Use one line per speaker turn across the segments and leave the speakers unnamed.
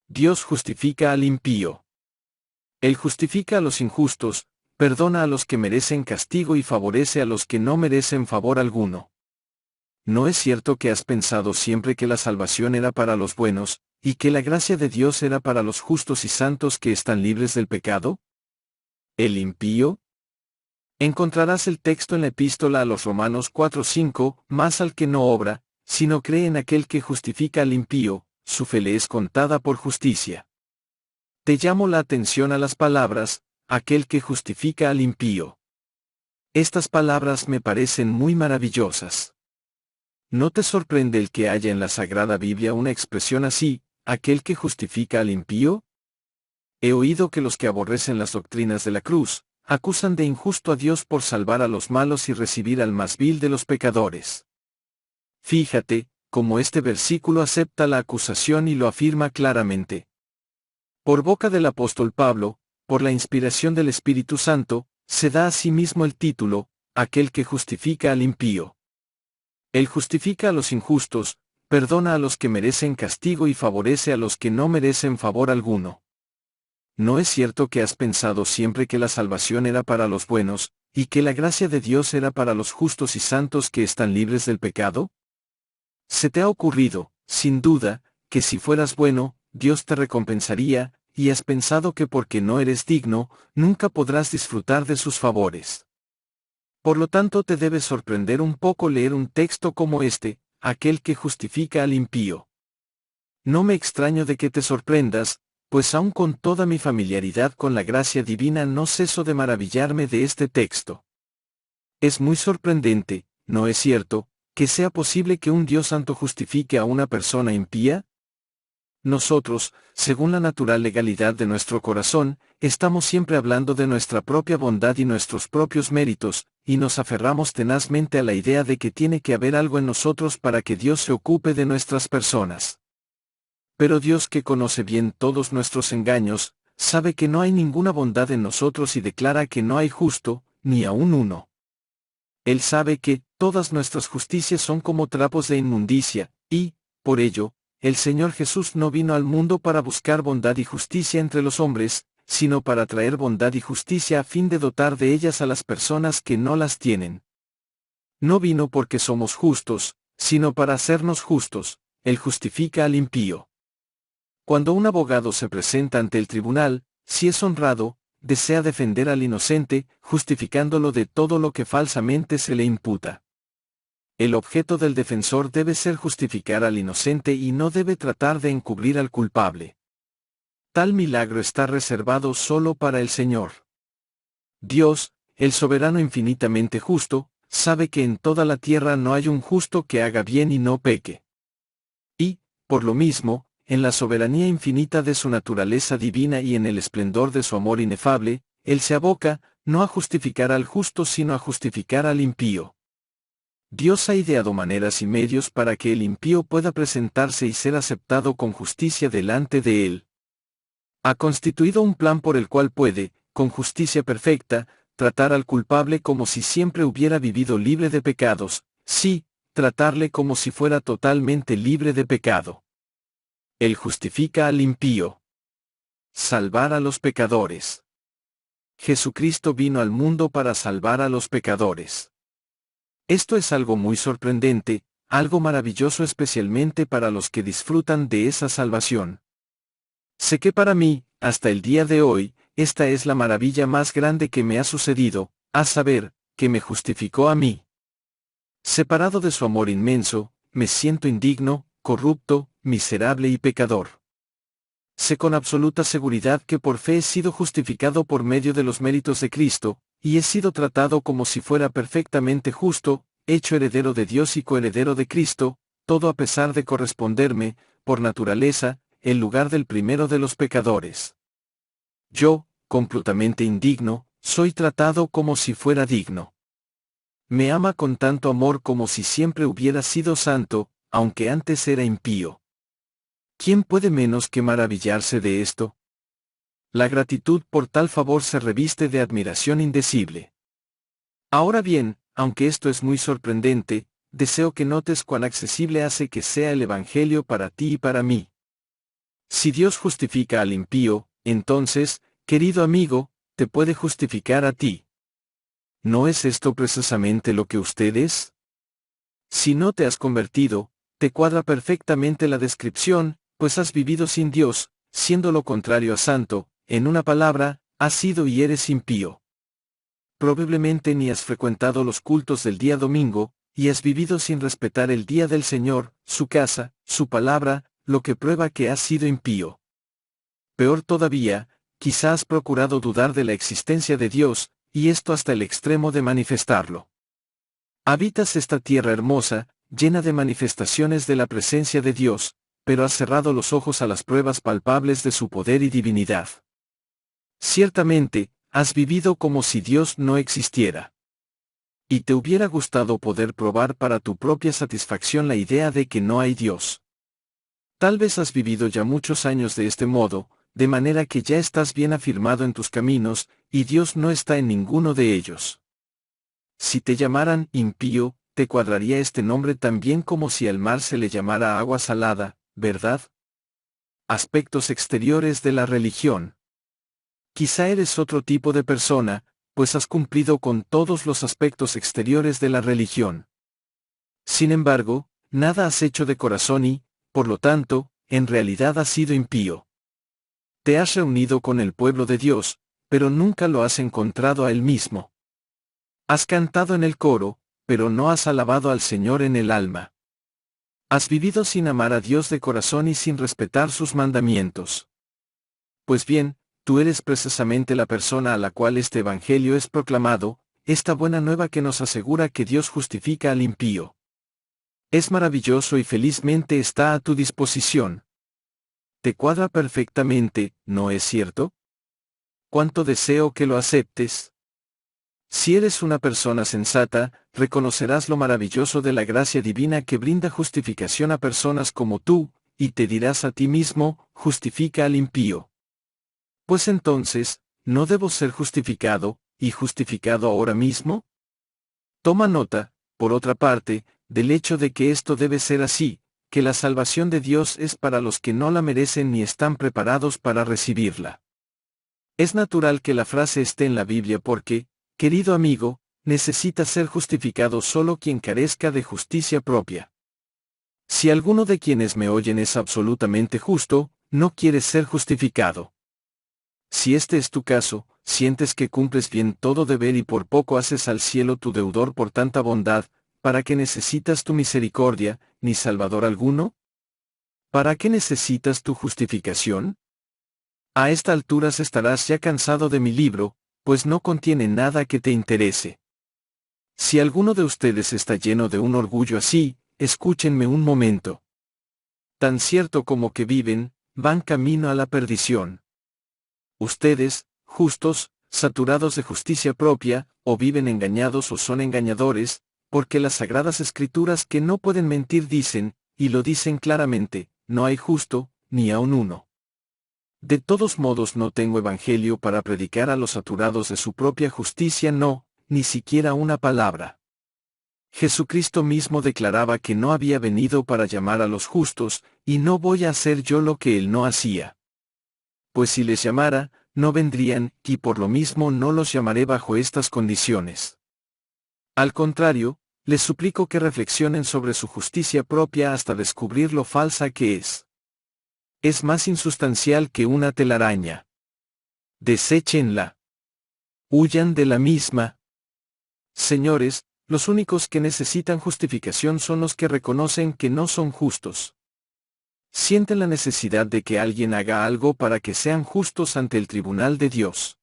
Dios justifica al impío. Él justifica a los injustos, perdona a los que merecen castigo y favorece a los que no merecen favor alguno. ¿No es cierto que has pensado siempre que la salvación era para los buenos, y que la gracia de Dios era para los justos y santos que están libres del pecado? ¿El impío? Encontrarás el texto en la epístola a los Romanos 4:5, más al que no obra, sino cree en aquel que justifica al impío, su fe le es contada por justicia. Te llamo la atención a las palabras, aquel que justifica al impío. Estas palabras me parecen muy maravillosas. ¿No te sorprende el que haya en la Sagrada Biblia una expresión así, aquel que justifica al impío? He oído que los que aborrecen las doctrinas de la cruz, acusan de injusto a Dios por salvar a los malos y recibir al más vil de los pecadores. Fíjate, cómo este versículo acepta la acusación y lo afirma claramente. Por boca del apóstol Pablo, por la inspiración del Espíritu Santo, se da a sí mismo el título, aquel que justifica al impío. Él justifica a los injustos, perdona a los que merecen castigo y favorece a los que no merecen favor alguno. ¿No es cierto que has pensado siempre que la salvación era para los buenos, y que la gracia de Dios era para los justos y santos que están libres del pecado? Se te ha ocurrido, sin duda, que si fueras bueno, Dios te recompensaría, y has pensado que porque no eres digno, nunca podrás disfrutar de sus favores. Por lo tanto te debe sorprender un poco leer un texto como este, aquel que justifica al impío. No me extraño de que te sorprendas, pues aun con toda mi familiaridad con la gracia divina no ceso de maravillarme de este texto. Es muy sorprendente, ¿no es cierto?, que sea posible que un Dios santo justifique a una persona impía. Nosotros, según la natural legalidad de nuestro corazón, estamos siempre hablando de nuestra propia bondad y nuestros propios méritos, y nos aferramos tenazmente a la idea de que tiene que haber algo en nosotros para que Dios se ocupe de nuestras personas. Pero Dios, que conoce bien todos nuestros engaños, sabe que no hay ninguna bondad en nosotros y declara que no hay justo, ni aun uno. Él sabe que todas nuestras justicias son como trapos de inmundicia, y, por ello, el Señor Jesús no vino al mundo para buscar bondad y justicia entre los hombres, sino para traer bondad y justicia a fin de dotar de ellas a las personas que no las tienen. No vino porque somos justos, sino para hacernos justos. Él justifica al impío. Cuando un abogado se presenta ante el tribunal, si es honrado, desea defender al inocente, justificándolo de todo lo que falsamente se le imputa. El objeto del defensor debe ser justificar al inocente y no debe tratar de encubrir al culpable. Tal milagro está reservado solo para el Señor. Dios, el soberano infinitamente justo, sabe que en toda la tierra no hay un justo que haga bien y no peque. Y, por lo mismo, en la soberanía infinita de su naturaleza divina y en el esplendor de su amor inefable, Él se aboca, no a justificar al justo sino a justificar al impío. Dios ha ideado maneras y medios para que el impío pueda presentarse y ser aceptado con justicia delante de Él. Ha constituido un plan por el cual puede, con justicia perfecta, tratar al culpable como si siempre hubiera vivido libre de pecados, sí, tratarle como si fuera totalmente libre de pecado. Él justifica al impío. Salvar a los pecadores. Jesucristo vino al mundo para salvar a los pecadores. Esto es algo muy sorprendente, algo maravilloso especialmente para los que disfrutan de esa salvación. Sé que para mí, hasta el día de hoy, esta es la maravilla más grande que me ha sucedido, a saber, que me justificó a mí. Separado de su amor inmenso, me siento indigno, corrupto, miserable y pecador. Sé con absoluta seguridad que por fe he sido justificado por medio de los méritos de Cristo, y he sido tratado como si fuera perfectamente justo, hecho heredero de Dios y coheredero de Cristo, todo a pesar de corresponderme, por naturaleza, el lugar del primero de los pecadores. Yo, completamente indigno, soy tratado como si fuera digno. Me ama con tanto amor como si siempre hubiera sido santo, aunque antes era impío. ¿Quién puede menos que maravillarse de esto? La gratitud por tal favor se reviste de admiración indecible. Ahora bien, aunque esto es muy sorprendente, deseo que notes cuán accesible hace que sea el Evangelio para ti y para mí. Si Dios justifica al impío, entonces, querido amigo, te puede justificar a ti. ¿No es esto precisamente lo que usted es? Si no te has convertido, te cuadra perfectamente la descripción, pues has vivido sin Dios, siendo lo contrario a santo, en una palabra, has sido y eres impío. Probablemente ni has frecuentado los cultos del día domingo, y has vivido sin respetar el día del Señor, su casa, su palabra, lo que prueba que has sido impío. Peor todavía, quizás has procurado dudar de la existencia de Dios, y esto hasta el extremo de manifestarlo. Habitas esta tierra hermosa, llena de manifestaciones de la presencia de Dios, pero has cerrado los ojos a las pruebas palpables de su poder y divinidad. Ciertamente, has vivido como si Dios no existiera. Y te hubiera gustado poder probar para tu propia satisfacción la idea de que no hay Dios. Tal vez has vivido ya muchos años de este modo, de manera que ya estás bien afirmado en tus caminos, y Dios no está en ninguno de ellos. Si te llamaran impío, te cuadraría este nombre tan bien como si al mar se le llamara agua salada, ¿verdad? Aspectos exteriores de la religión. Quizá eres otro tipo de persona, pues has cumplido con todos los aspectos exteriores de la religión. Sin embargo, nada has hecho de corazón y, por lo tanto, en realidad has sido impío. Te has reunido con el pueblo de Dios, pero nunca lo has encontrado a Él mismo. Has cantado en el coro, pero no has alabado al Señor en el alma. Has vivido sin amar a Dios de corazón y sin respetar sus mandamientos. Pues bien, tú eres precisamente la persona a la cual este Evangelio es proclamado, esta buena nueva que nos asegura que Dios justifica al impío. Es maravilloso y felizmente está a tu disposición. Te cuadra perfectamente, ¿no es cierto? Cuánto deseo que lo aceptes. Si eres una persona sensata, reconocerás lo maravilloso de la gracia divina que brinda justificación a personas como tú, y te dirás a ti mismo, justifica al impío. Pues entonces, ¿no debo ser justificado, y justificado ahora mismo? Toma nota, por otra parte, del hecho de que esto debe ser así, que la salvación de Dios es para los que no la merecen ni están preparados para recibirla. Es natural que la frase esté en la Biblia porque, querido amigo, necesita ser justificado solo quien carezca de justicia propia. Si alguno de quienes me oyen es absolutamente justo, no quiere ser justificado. Si este es tu caso, sientes que cumples bien todo deber y por poco haces al cielo tu deudor por tanta bondad, ¿para qué necesitas tu misericordia, ni Salvador alguno? ¿Para qué necesitas tu justificación? A esta altura estarás ya cansado de mi libro, pues no contiene nada que te interese. Si alguno de ustedes está lleno de un orgullo así, escúchenme un momento. Tan cierto como que viven, van camino a la perdición. Ustedes, justos, saturados de justicia propia, o viven engañados o son engañadores, porque las sagradas escrituras que no pueden mentir dicen, y lo dicen claramente, no hay justo, ni aun uno. De todos modos no tengo evangelio para predicar a los saturados de su propia justicia, no, ni siquiera una palabra. Jesucristo mismo declaraba que no había venido para llamar a los justos, y no voy a hacer yo lo que él no hacía. Pues si les llamara, no vendrían, y por lo mismo no los llamaré bajo estas condiciones. Al contrario, les suplico que reflexionen sobre su justicia propia hasta descubrir lo falsa que es. Es más insustancial que una telaraña. Deséchenla. Huyan de la misma. Señores, los únicos que necesitan justificación son los que reconocen que no son justos. Sienten la necesidad de que alguien haga algo para que sean justos ante el tribunal de Dios.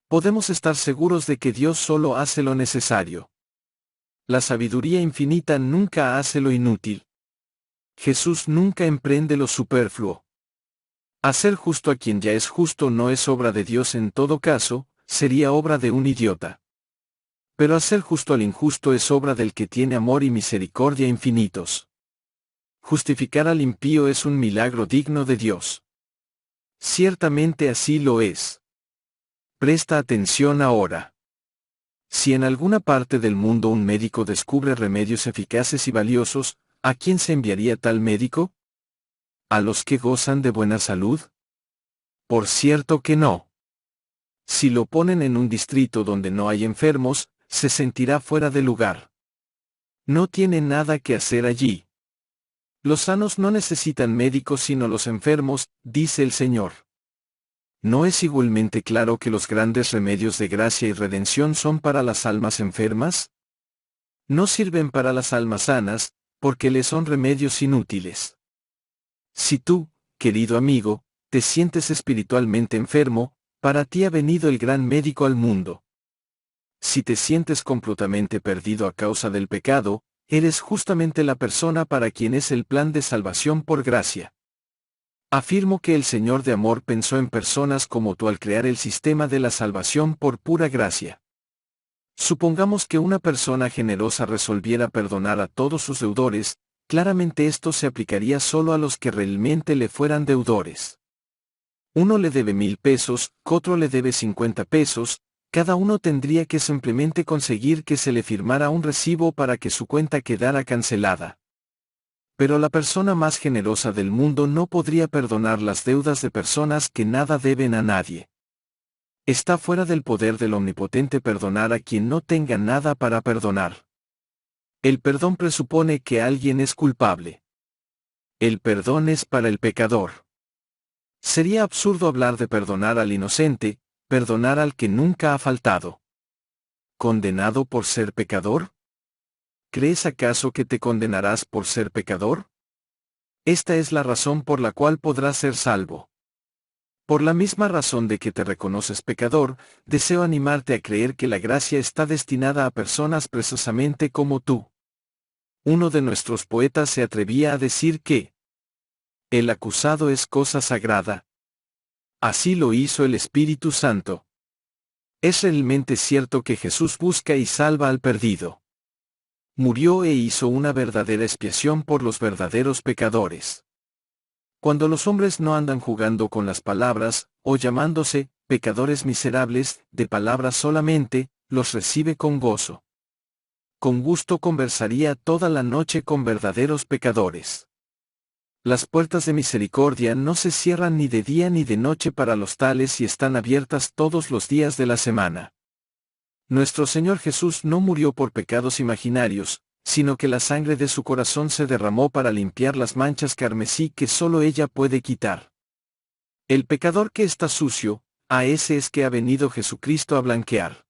Podemos estar seguros de que Dios solo hace lo necesario. La sabiduría infinita nunca hace lo inútil. Jesús nunca emprende lo superfluo. Hacer justo a quien ya es justo no es obra de Dios en todo caso, sería obra de un idiota. Pero hacer justo al injusto es obra del que tiene amor y misericordia infinitos. Justificar al impío es un milagro digno de Dios. Ciertamente así lo es. Presta atención ahora. Si en alguna parte del mundo un médico descubre remedios eficaces y valiosos, ¿a quién se enviaría tal médico? ¿A los que gozan de buena salud? Por cierto que no. Si lo ponen en un distrito donde no hay enfermos, se sentirá fuera de lugar. No tiene nada que hacer allí. Los sanos no necesitan médicos sino los enfermos, dice el Señor. ¿No es igualmente claro que los grandes remedios de gracia y redención son para las almas enfermas? No sirven para las almas sanas, porque les son remedios inútiles. Si tú, querido amigo, te sientes espiritualmente enfermo, para ti ha venido el gran médico al mundo. Si te sientes completamente perdido a causa del pecado, eres justamente la persona para quien es el plan de salvación por gracia. Afirmo que el Señor de amor pensó en personas como tú al crear el sistema de la salvación por pura gracia. Supongamos que una persona generosa resolviera perdonar a todos sus deudores, claramente esto se aplicaría solo a los que realmente le fueran deudores. Uno le debe 1,000 pesos, otro le debe 50 pesos, cada uno tendría que simplemente conseguir que se le firmara un recibo para que su cuenta quedara cancelada. Pero la persona más generosa del mundo no podría perdonar las deudas de personas que nada deben a nadie. Está fuera del poder del Omnipotente perdonar a quien no tenga nada para perdonar. El perdón presupone que alguien es culpable. El perdón es para el pecador. Sería absurdo hablar de perdonar al inocente, perdonar al que nunca ha faltado. ¿Condenado por ser pecador? ¿Crees acaso que te condenarás por ser pecador? Esta es la razón por la cual podrás ser salvo. Por la misma razón de que te reconoces pecador, deseo animarte a creer que la gracia está destinada a personas precisamente como tú. Uno de nuestros poetas se atrevía a decir que el acusado es cosa sagrada. Así lo hizo el Espíritu Santo. Es realmente cierto que Jesús busca y salva al perdido. Murió e hizo una verdadera expiación por los verdaderos pecadores. Cuando los hombres no andan jugando con las palabras, o llamándose pecadores miserables, de palabras solamente, los recibe con gozo. Con gusto conversaría toda la noche con verdaderos pecadores. Las puertas de misericordia no se cierran ni de día ni de noche para los tales y están abiertas todos los días de la semana. Nuestro Señor Jesús no murió por pecados imaginarios, sino que la sangre de su corazón se derramó para limpiar las manchas carmesí que solo ella puede quitar. El pecador que está sucio, a ese es que ha venido Jesucristo a blanquear.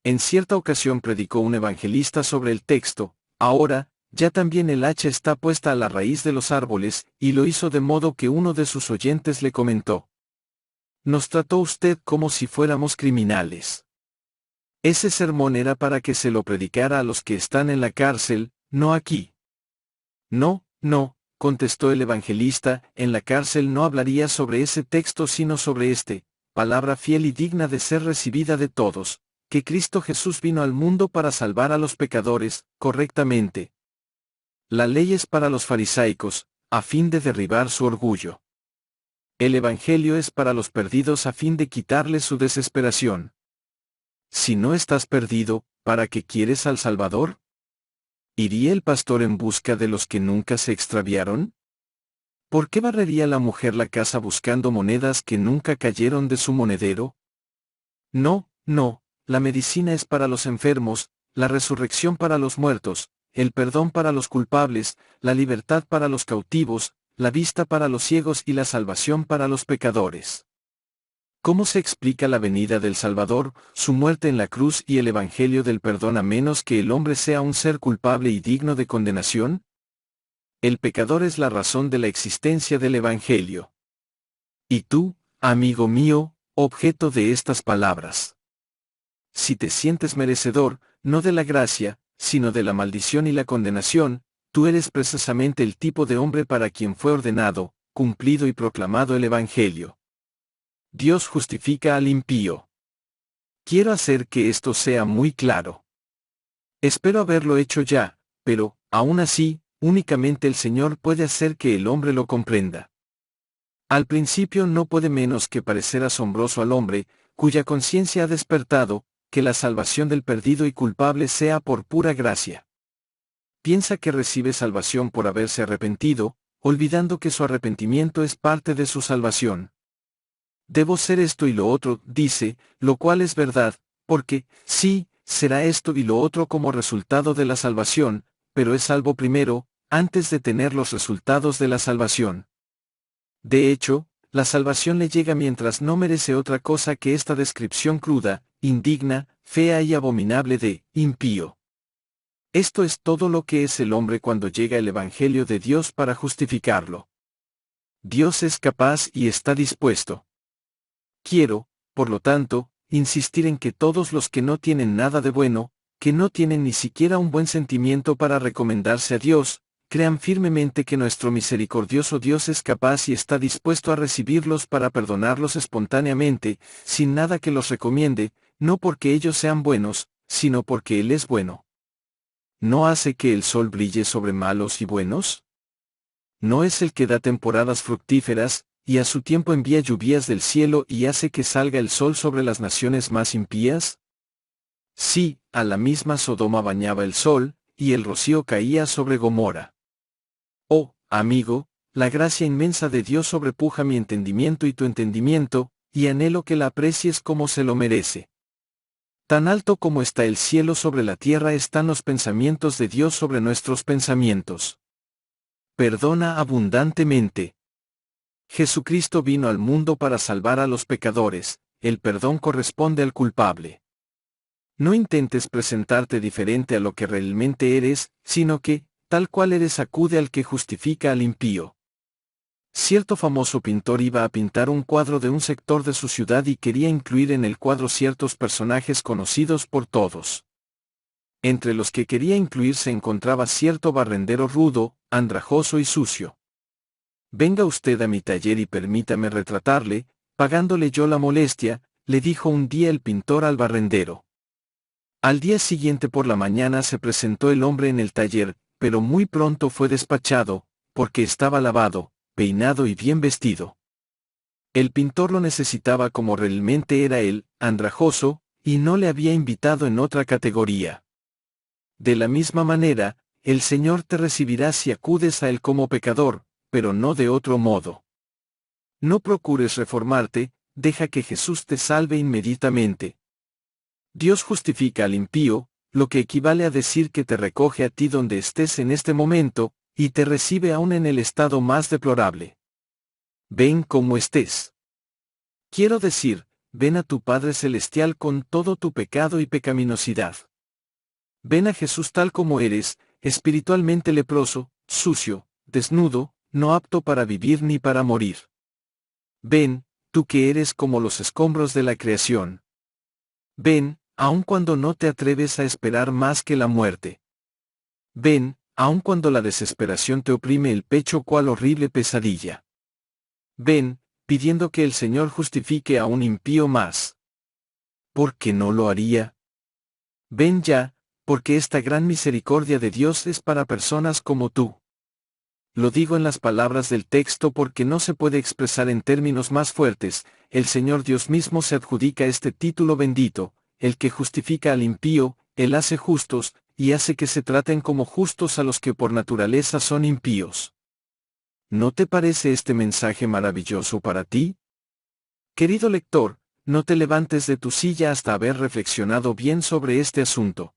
En cierta ocasión predicó un evangelista sobre el texto, ahora, ya también el hacha está puesta a la raíz de los árboles, y lo hizo de modo que uno de sus oyentes le comentó: nos trató usted como si fuéramos criminales. Ese sermón era para que se lo predicara a los que están en la cárcel, no aquí. No, no, contestó el evangelista, en la cárcel no hablaría sobre ese texto sino sobre palabra fiel y digna de ser recibida de todos, que Cristo Jesús vino al mundo para salvar a los pecadores, correctamente. La ley es para los farisaicos, a fin de derribar su orgullo. El evangelio es para los perdidos a fin de quitarles su desesperación. Si no estás perdido, ¿para qué quieres al Salvador? ¿Iría el pastor en busca de los que nunca se extraviaron? ¿Por qué barrería la mujer la casa buscando monedas que nunca cayeron de su monedero? No, no, la medicina es para los enfermos, la resurrección para los muertos, el perdón para los culpables, la libertad para los cautivos, la vista para los ciegos y la salvación para los pecadores. ¿Cómo se explica la venida del Salvador, su muerte en la cruz y el Evangelio del perdón a menos que el hombre sea un ser culpable y digno de condenación? El pecador es la razón de la existencia del Evangelio. Y tú, amigo mío, objeto de estas palabras. Si te sientes merecedor, no de la gracia, sino de la maldición y la condenación, tú eres precisamente el tipo de hombre para quien fue ordenado, cumplido y proclamado el Evangelio. Dios justifica al impío. Quiero hacer que esto sea muy claro. Espero haberlo hecho ya, pero, aún así, únicamente el Señor puede hacer que el hombre lo comprenda. Al principio no puede menos que parecer asombroso al hombre, cuya conciencia ha despertado, que la salvación del perdido y culpable sea por pura gracia. Piensa que recibe salvación por haberse arrepentido, olvidando que su arrepentimiento es parte de su salvación. Debo ser esto y lo otro, dice, lo cual es verdad, porque, sí, será esto y lo otro como resultado de la salvación, pero es salvo primero, antes de tener los resultados de la salvación. De hecho, la salvación le llega mientras no merece otra cosa que esta descripción cruda, indigna, fea y abominable de impío. Esto es todo lo que es el hombre cuando llega el Evangelio de Dios para justificarlo. Dios es capaz y está dispuesto. Quiero, por lo tanto, insistir en que todos los que no tienen nada de bueno, que no tienen ni siquiera un buen sentimiento para recomendarse a Dios, crean firmemente que nuestro misericordioso Dios es capaz y está dispuesto a recibirlos para perdonarlos espontáneamente, sin nada que los recomiende, no porque ellos sean buenos, sino porque Él es bueno. ¿No hace que el sol brille sobre malos y buenos? ¿No es el que da temporadas fructíferas, y a su tiempo envía lluvias del cielo y hace que salga el sol sobre las naciones más impías? Sí, a la misma Sodoma bañaba el sol, y el rocío caía sobre Gomorra. Oh, amigo, la gracia inmensa de Dios sobrepuja mi entendimiento y tu entendimiento, y anhelo que la aprecies como se lo merece. Tan alto como está el cielo sobre la tierra están los pensamientos de Dios sobre nuestros pensamientos. Perdona abundantemente. Jesucristo vino al mundo para salvar a los pecadores, el perdón corresponde al culpable. No intentes presentarte diferente a lo que realmente eres, sino que, tal cual eres, acude al que justifica al impío. Cierto famoso pintor iba a pintar un cuadro de un sector de su ciudad y quería incluir en el cuadro ciertos personajes conocidos por todos. Entre los que quería incluir se encontraba cierto barrendero rudo, andrajoso y sucio. Venga usted a mi taller y permítame retratarle, pagándole yo la molestia, le dijo un día el pintor al barrendero. Al día siguiente por la mañana se presentó el hombre en el taller, pero muy pronto fue despachado, porque estaba lavado, peinado y bien vestido. El pintor lo necesitaba como realmente era él, andrajoso, y no le había invitado en otra categoría. De la misma manera, el Señor te recibirá si acudes a Él como pecador, pero no de otro modo. No procures reformarte, deja que Jesús te salve inmediatamente. Dios justifica al impío, lo que equivale a decir que te recoge a ti donde estés en este momento, y te recibe aún en el estado más deplorable. Ven como estés. Quiero decir, ven a tu Padre Celestial con todo tu pecado y pecaminosidad. Ven a Jesús tal como eres, espiritualmente leproso, sucio, desnudo, no apto para vivir ni para morir. Ven, tú que eres como los escombros de la creación. Ven, aun cuando no te atreves a esperar más que la muerte. Ven, aun cuando la desesperación te oprime el pecho cual horrible pesadilla. Ven, pidiendo que el Señor justifique a un impío más. ¿Por qué no lo haría? Ven ya, porque esta gran misericordia de Dios es para personas como tú. Lo digo en las palabras del texto porque no se puede expresar en términos más fuertes, el Señor Dios mismo se adjudica este título bendito, el que justifica al impío, Él hace justos, y hace que se traten como justos a los que por naturaleza son impíos. ¿No te parece este mensaje maravilloso para ti? Querido lector, no te levantes de tu silla hasta haber reflexionado bien sobre este asunto.